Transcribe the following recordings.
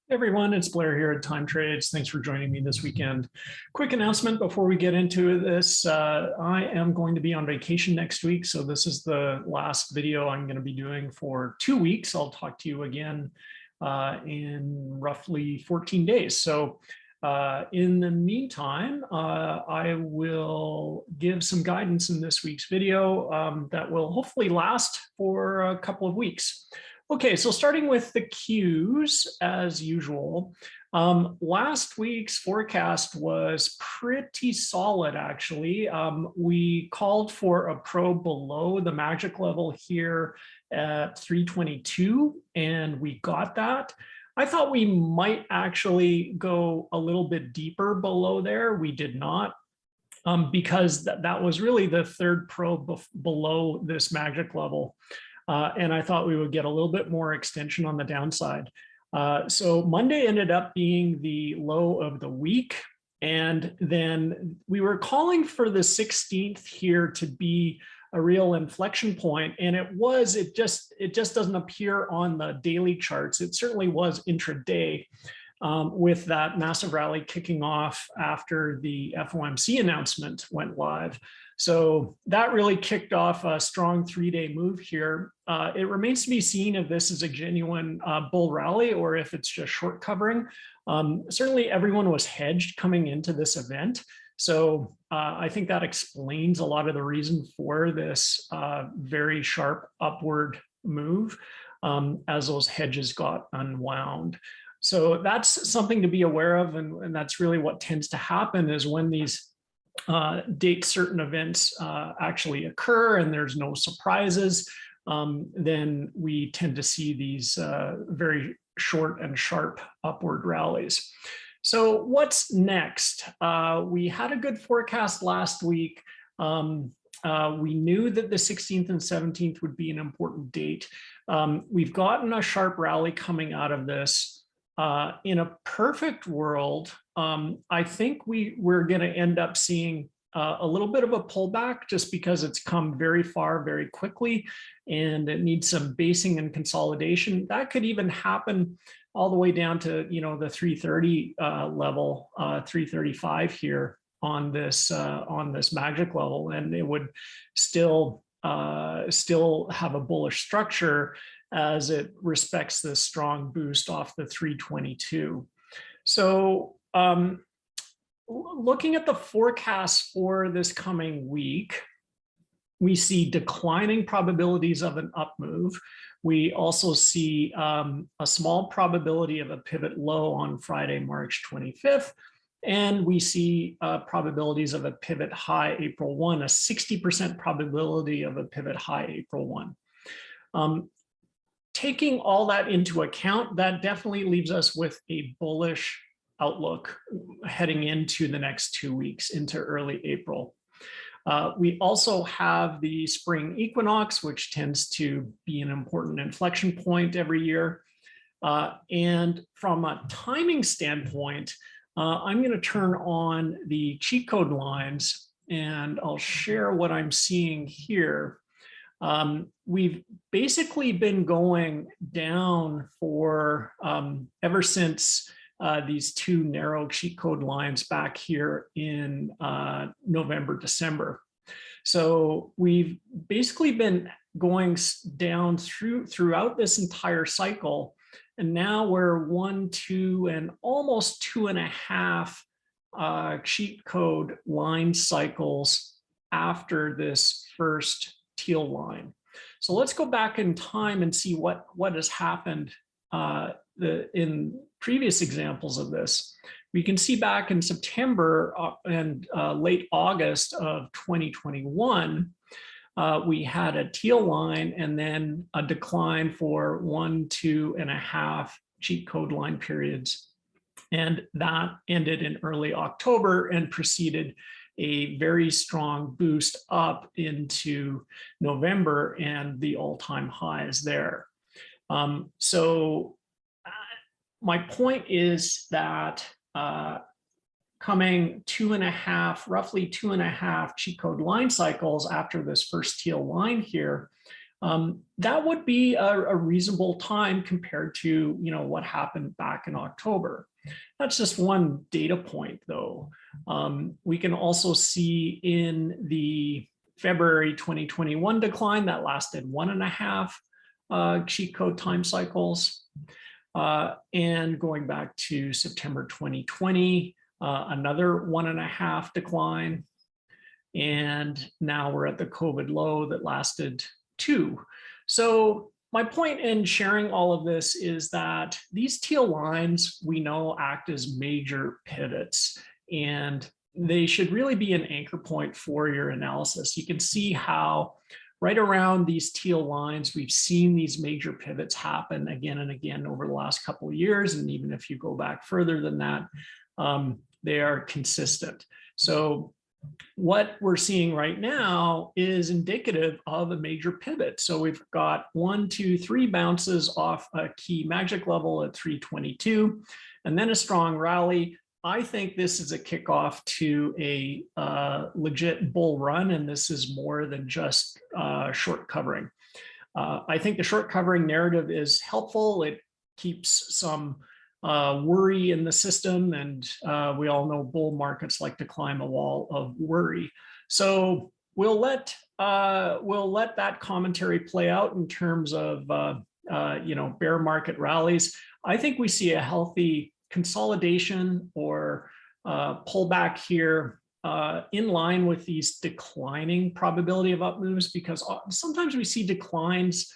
Hey everyone, it's Blair here at Time Trades. Thanks for joining me this weekend. Quick announcement before we get into this. I am going to be on vacation next week, so this is the last video I'm going to be doing for 2 weeks. I'll talk to you again in roughly 14 days. So in the meantime, I will give some guidance in this week's video that will hopefully last for a couple of weeks. Okay, so starting with the Qs as usual, last week's forecast was pretty solid actually. We called for a probe below the magic level here at 322 and we got that. I thought we might actually go a little bit deeper below there. We did not. Because that was really the third probe below this magic level. And I thought we would get a little bit more extension on the downside. So Monday ended up being the low of the week. And then we were calling for the 16th here to be a real inflection point. And it just doesn't appear on the daily charts. It certainly was intraday with that massive rally kicking off after the FOMC announcement went live. So that really kicked off a strong 3-day move here. It remains to be seen if this is a genuine bull rally or if it's just short covering. Certainly everyone was hedged coming into this event. So I think that explains a lot of the reason for this very sharp upward move as those hedges got unwound. So that's something to be aware of. And that's really what tends to happen is when these date certain events actually occur and there's no surprises, then we tend to see these very short and sharp upward rallies. So what's next? We had a good forecast last week. We knew that the 16th and 17th would be an important date. We've gotten a sharp rally coming out of this. In a perfect world, I think we're going to end up seeing a little bit of a pullback just because it's come very far very quickly and it needs some basing and consolidation. That could even happen all the way down to the 330 level, 335 here on this magic level, and it would still have a bullish structure as it respects this strong boost off the 322. So looking at the forecast for this coming week, we see declining probabilities of an up move. We also see a small probability of a pivot low on Friday, March 25th. And we see probabilities of a pivot high April 1, a 60% probability of a pivot high April 1. Taking all that into account, that definitely leaves us with a bullish outlook heading into the next 2 weeks into early April. We also have the spring equinox, which tends to be an important inflection point every year. And from a timing standpoint, I'm going to turn on the cheat code lines and I'll share what I'm seeing here. We've basically been going down for ever since these two narrow cheat code lines back here in November, December. So we've basically been going down throughout this entire cycle. And now we're 1, 2, and almost 2.5 cheat code line cycles after this first teal line. So let's go back in time and see what has happened in previous examples of this. We can see back in September and late August of 2021, we had a teal line and then a decline for 1, 2.5 cheat code line periods. And that ended in early October and preceded a very strong boost up into November and the all-time highs there. So my point is that coming roughly 2.5 cheat code line cycles after this first teal line here, that would be a reasonable time compared to, what happened back in October. That's just one data point, though. We can also see in the February 2021 decline that lasted 1.5 cheat code time cycles. And going back to September 2020, another 1.5 decline. And now we're at the COVID low that lasted 2. So my point in sharing all of this is that these teal lines we know act as major pivots, and they should really be an anchor point for your analysis. You can see how right around these teal lines, we've seen these major pivots happen again and again over the last couple of years. And even if you go back further than that, they are consistent. So what we're seeing right now is indicative of a major pivot. So we've got 1, 2, 3 bounces off a key magic level at 322, and then a strong rally. I think this is a kickoff to a legit bull run, and this is more than just short covering. I think the short covering narrative is helpful. It keeps some worry in the system, and we all know bull markets like to climb a wall of worry. So we'll let that commentary play out in terms of bear market rallies. I think we see a healthy consolidation or pullback here in line with these declining probability of up moves, because sometimes we see declines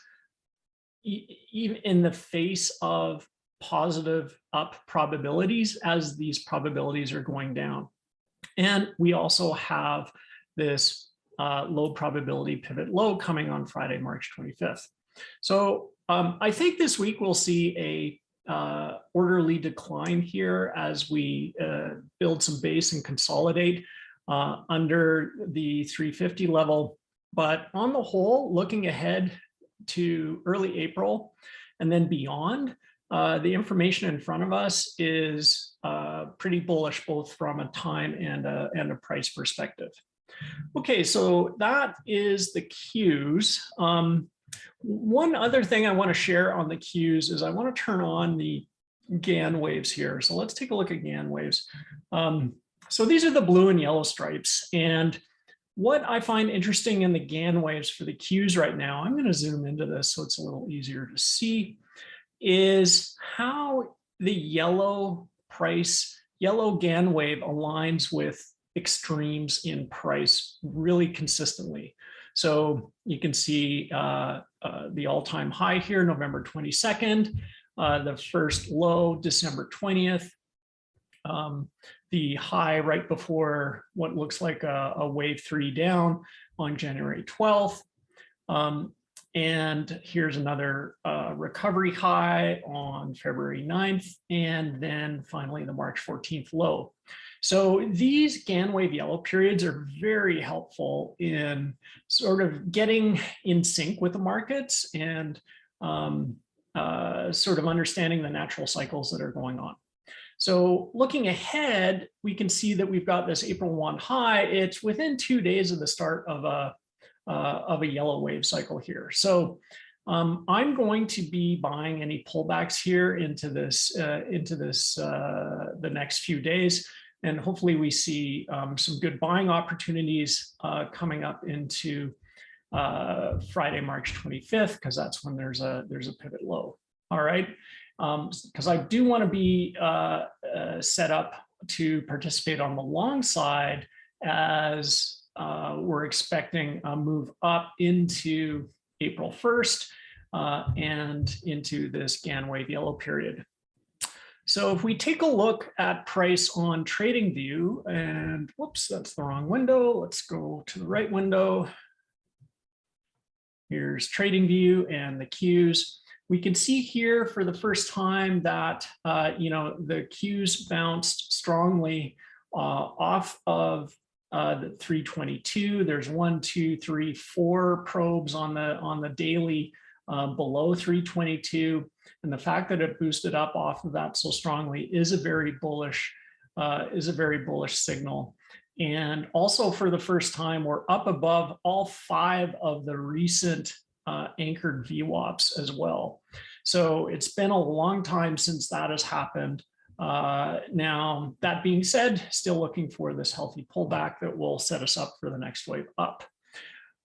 even in the face of positive up probabilities as these probabilities are going down. And we also have this low probability pivot low coming on Friday, March 25th. So I think this week we'll see a orderly decline here as we build some base and consolidate under the 350 level. But on the whole, looking ahead to early April and then beyond, the information in front of us is pretty bullish, both from a time and a price perspective. Okay, so that is the Qs. One other thing I want to share on the Qs is I want to turn on the GAN waves here. So let's take a look at GAN waves. So these are the blue and yellow stripes. And what I find interesting in the GAN waves for the Qs right now, I'm going to zoom into this so it's a little easier to see, is how the yellow GAN wave aligns with extremes in price really consistently. So you can see the all-time high here, November 22nd, the first low, December 20th, the high right before what looks like a wave 3 down on January 12th. And here's another recovery high on February 9th, and then finally the March 14th low. So these GAN wave yellow periods are very helpful in sort of getting in sync with the markets and sort of understanding the natural cycles that are going on. So looking ahead, we can see that we've got this April 1 high. It's within 2 days of the start of a yellow wave cycle here. So I'm going to be buying any pullbacks here into this the next few days, and hopefully we see some good buying opportunities coming up into Friday, March 25th, because that's when there's a pivot low. All right, because I do want to be set up to participate on the long side as we're expecting a move up into April 1st and into this GAN wave yellow period. So if we take a look at price on TradingView, and whoops, that's the wrong window. Let's go to the right window. Here's TradingView and the Qs. We can see here for the first time that the Qs bounced strongly off of the 322. There's 1, 2, 3, 4 probes on the daily below 322, and the fact that it boosted up off of that so strongly is a very bullish signal. And also for the first time, we're up above all 5 of the recent anchored VWAPs as well. So it's been a long time since that has happened. Now, that being said, still looking for this healthy pullback that will set us up for the next wave up.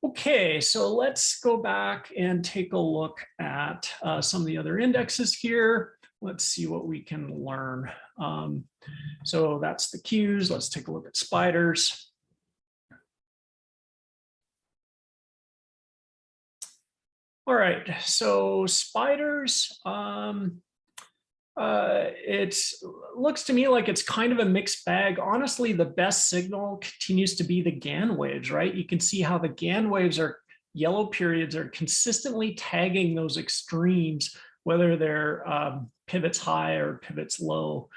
Okay, so let's go back and take a look at some of the other indexes here. Let's see what we can learn. So that's the Qs. Let's take a look at spiders. All right, so spiders, it looks to me like it's kind of a mixed bag. Honestly, the best signal continues to be the GAN waves, right? You can see how the GAN waves are, yellow periods are consistently tagging those extremes, whether they're pivots high or pivots low.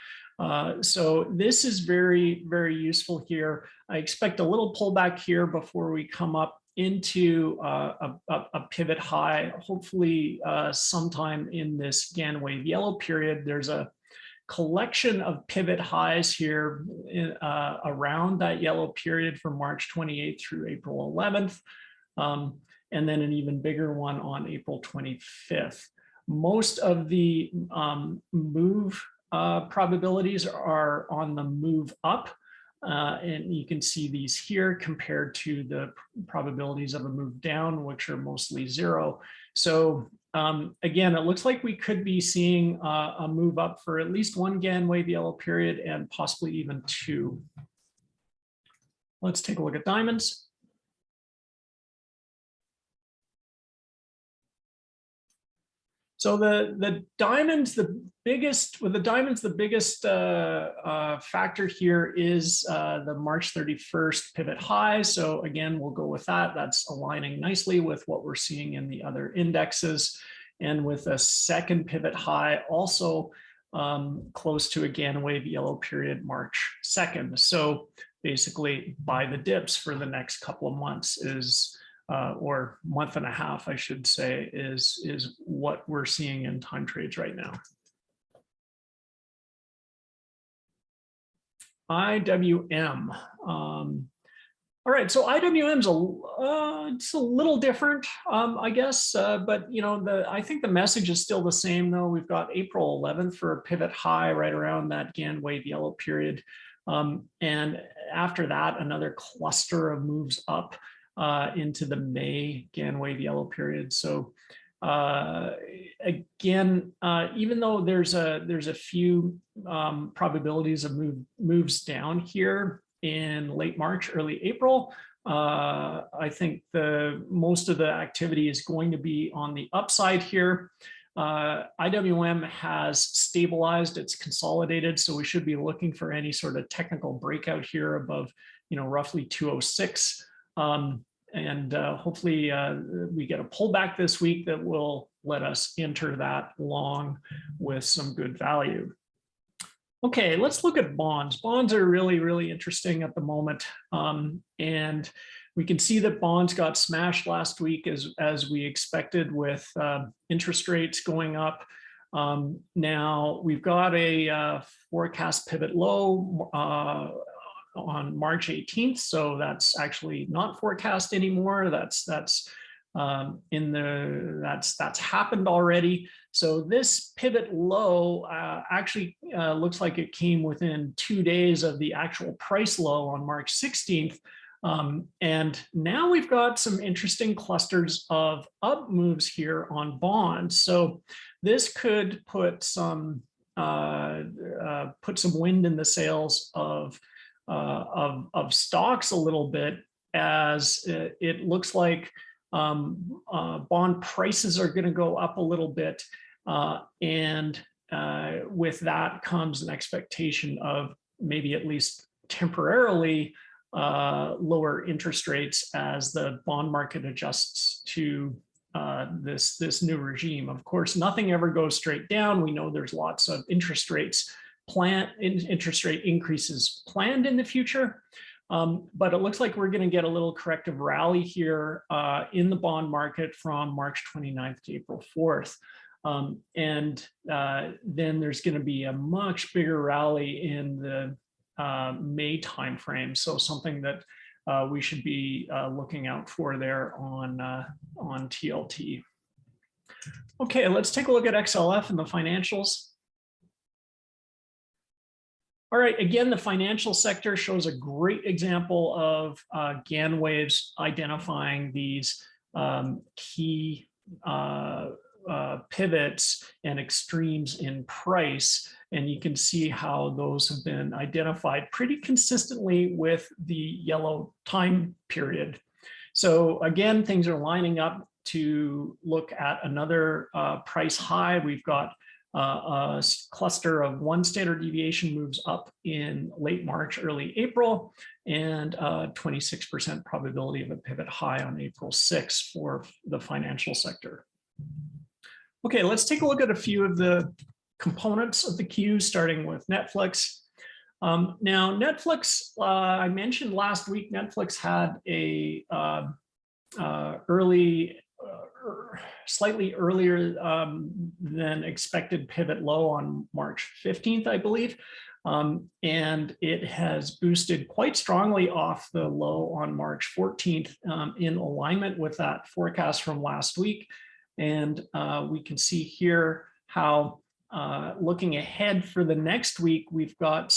So this is very, very useful here. I expect a little pullback here before we come up into a pivot high, hopefully sometime in this GAN wave yellow period. There's a collection of pivot highs here around that yellow period from March 28th through April 11th, and then an even bigger one on April 25th. Most of the move probabilities are on the move up. And you can see these here compared to the probabilities of a move down, which are mostly zero. So again, it looks like we could be seeing a move up for at least one GAN wave yellow period and possibly even two. Let's take a look at diamonds. So the diamonds, the biggest factor here is the March 31st pivot high. So again, we'll go with that. That's aligning nicely with what we're seeing in the other indexes. And with a second pivot high, also close to a GAN wave yellow period, March 2nd. So basically buy the dips for the next couple of months is or month and a half, I should say, is what we're seeing in time trades right now. IWM. All right, so IWM's it's a little different, I guess, but you know, I think the message is still the same though. We've got April 11th for a pivot high right around that GAN wave yellow period, and after that, another cluster of moves up into the May GAN wave yellow period. So again, even though there's a few probabilities of moves down here in late March, early April, I think most of the activity is going to be on the upside here. IWM has stabilized, it's consolidated, so we should be looking for any sort of technical breakout here above, you know, roughly 206. And hopefully we get a pullback this week that will let us enter that long with some good value. Okay, let's look at bonds. Bonds are really, really interesting at the moment. And we can see that bonds got smashed last week as we expected with interest rates going up. Now we've got a forecast pivot low on March 18th, so that's actually not forecast anymore. That's happened already. So this pivot low actually looks like it came within 2 days of the actual price low on March 16th. And now we've got some interesting clusters of up moves here on bonds. So this could put some wind in the sails of stocks a little bit, as it looks like bond prices are going to go up a little bit, and with that comes an expectation of maybe at least temporarily lower interest rates as the bond market adjusts to this new regime. Of course, nothing ever goes straight down. We know there's lots of interest rate increases planned in the future. But it looks like we're going to get a little corrective rally here in the bond market from March 29th to April 4th. And then there's going to be a much bigger rally in the May timeframe. So something that we should be looking out for there on TLT. Okay, let's take a look at XLF and the financials. All right, again, the financial sector shows a great example of GAN waves identifying these key pivots and extremes in price. And you can see how those have been identified pretty consistently with the yellow time period. So again, things are lining up to look at another price high. We've got a cluster of 1 standard deviation moves up in late March, early April, and 26% probability of a pivot high on April 6th for the financial sector. Okay, let's take a look at a few of the components of the queue, starting with Netflix. Now, Netflix, I mentioned last week, Netflix had a slightly earlier than expected pivot low on March 15th, I believe. And it has boosted quite strongly off the low on March 14th in alignment with that forecast from last week. And we can see here how looking ahead for the next week, we've got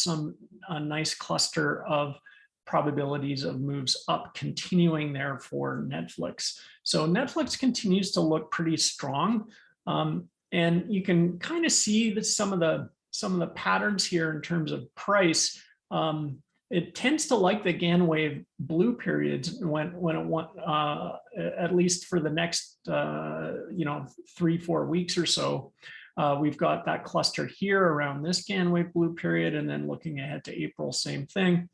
a nice cluster of probabilities of moves up continuing there for Netflix. So Netflix continues to look pretty strong. And you can kind of see that some of the patterns here in terms of price. It tends to like the GAN wave blue periods when it went, at least for the next 3-4 weeks or so. We've got that cluster here around this GAN wave blue period, and then looking ahead to April, same thing.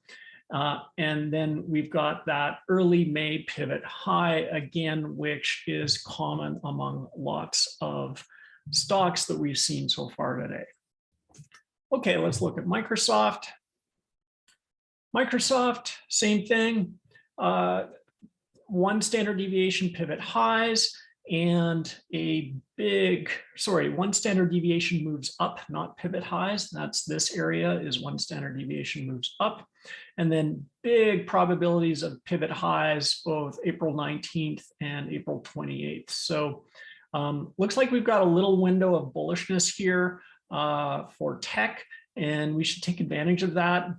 And then we've got that early May pivot high again, which is common among lots of stocks that we've seen so far today. Okay, let's look at Microsoft. Microsoft, same thing. 1 standard deviation pivot highs and one standard deviation moves up, not pivot highs. That's this area is 1 standard deviation moves up. And then big probabilities of pivot highs, both April 19th and April 28th. So looks like we've got a little window of bullishness here for tech, and we should take advantage of that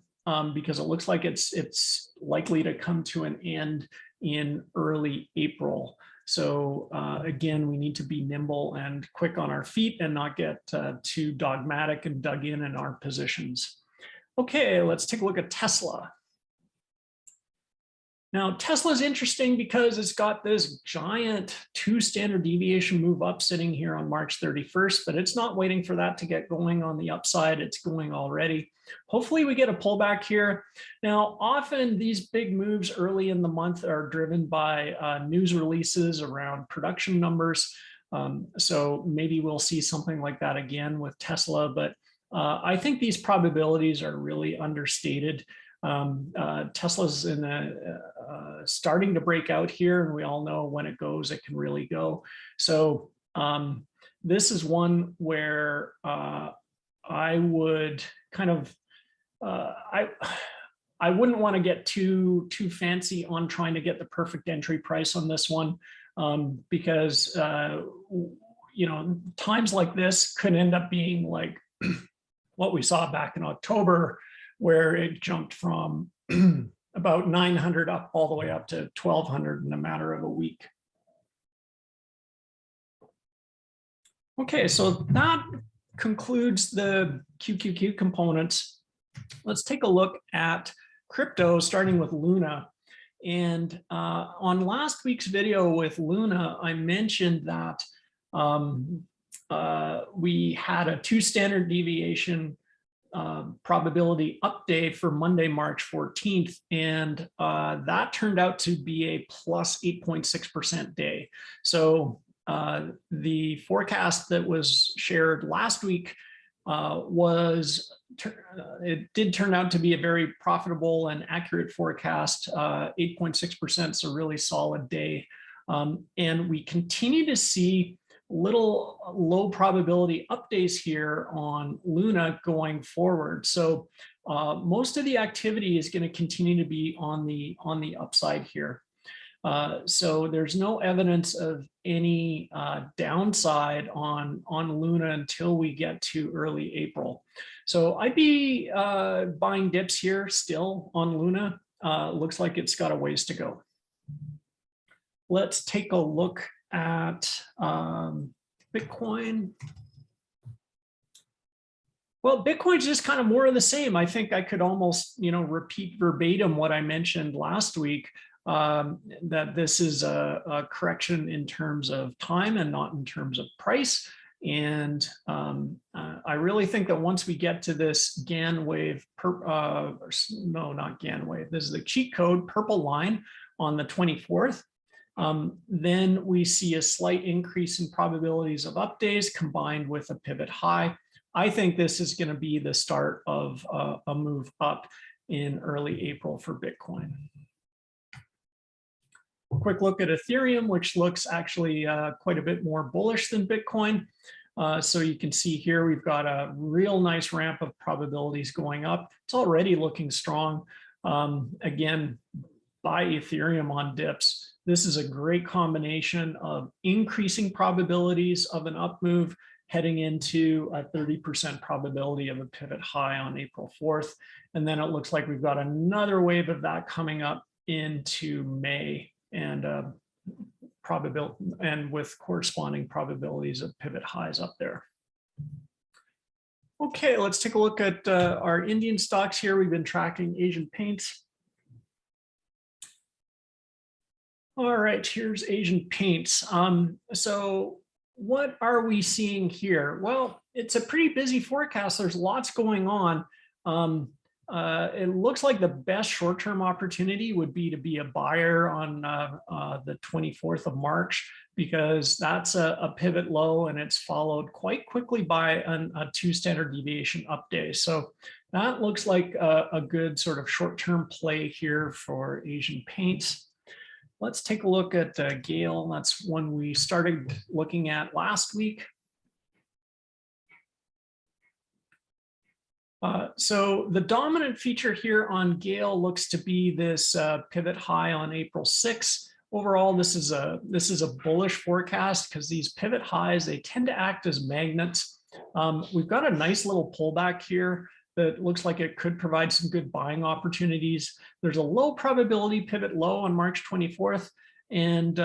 because it looks like it's likely to come to an end in early April. So again, we need to be nimble and quick on our feet and not get too dogmatic and dug in our positions. Okay, let's take a look at Tesla. Now, Tesla is interesting because it's got this giant 2 standard deviation move up sitting here on March 31st, but it's not waiting for that to get going on the upside. It's going already. Hopefully we get a pullback here. Now, often these big moves early in the month are driven by news releases around production numbers. So maybe we'll see something like that again with Tesla, but I think these probabilities are really understated. Tesla's starting to break out here, and we all know when it goes, it can really go. So this is one where I would kind of I wouldn't want to get too fancy on trying to get the perfect entry price on this one, because times like this could end up being like what we saw back in October, where it jumped from about 900 up all the way up to 1200 in a matter of a week. Okay, so that concludes the QQQ components. Let's take a look at crypto, starting with Luna. And on last week's video with Luna, I mentioned that we had a 2 standard deviation probability update for Monday, March 14th, and that turned out to be a plus 8.6% day. So the forecast that was shared last week it did turn out to be a very profitable and accurate forecast. 8.6% is a really solid day. And we continue to see little low probability updays here on Luna going forward. So most of the activity is going to continue to be on the upside here. So there's no evidence of any downside on Luna until we get to early April. So I'd be buying dips here still on Luna. Looks like it's got a ways to go. Let's take a look at Bitcoin. Well, Bitcoin's just kind of more of the same. I think I could almost, repeat verbatim what I mentioned last week, that this is a correction in terms of time and not in terms of price. And I really think that once we get to this GAN wave, no, not GAN wave, this is the cheat code purple line on the 24th. Then we see a slight increase in probabilities of up days combined with a pivot high. I think this is going to be the start of a move up in early April for Bitcoin. Quick look at Ethereum, which looks actually quite a bit more bullish than Bitcoin. So you can see here we've got a real nice ramp of probabilities going up. It's already looking strong. Again, buy Ethereum on dips. This is a great combination of increasing probabilities of an up move heading into a 30% probability of a pivot high on April 4th. And then it looks like we've got another wave of that coming up into May, and with corresponding probabilities of pivot highs up there. Okay, let's take a look at our Indian stocks here. We've been tracking ASIANPAINT. All right, here's ASIANPAINT. So what are we seeing here? Well, it's a pretty busy forecast. There's lots going on. It looks like the best short-term opportunity would be to be a buyer on the 24th of March, because that's a pivot low and it's followed quite quickly by a 2 standard deviation up day. So that looks like a good sort of short-term play here for ASIANPAINT. Let's take a look at GAIL. That's one we started looking at last week. So the dominant feature here on GAIL looks to be this pivot high on April 6th. Overall, this is a bullish forecast because these pivot highs, they tend to act as magnets. We've got a nice little pullback here that looks like it could provide some good buying opportunities. There's a low probability pivot low on March 24th. And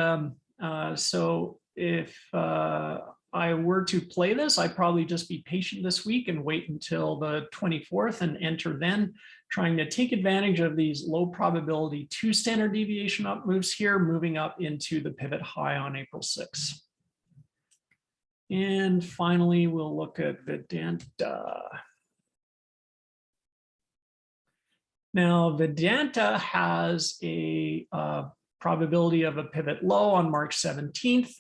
so if I were to play this, I'd probably just be patient this week and wait until the 24th and enter then, trying to take advantage of these low probability 2 standard deviation up moves here, moving up into the pivot high on April 6th. And finally, we'll look at Vedanta. Now, Vedanta has a probability of a pivot low on March 17th.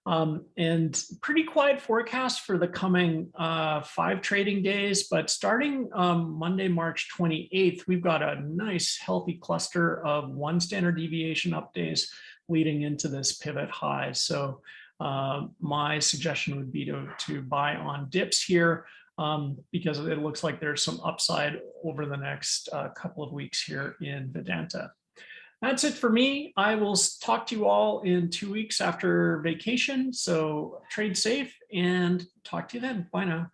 And pretty quiet forecast for the coming 5 trading days, but starting Monday, March 28th, we've got a nice healthy cluster of 1 standard deviation up days leading into this pivot high. So my suggestion would be to buy on dips here, because it looks like there's some upside over the next couple of weeks here in Vedanta. That's it for me. I will talk to you all in 2 weeks after vacation. So trade safe and talk to you then. Bye now.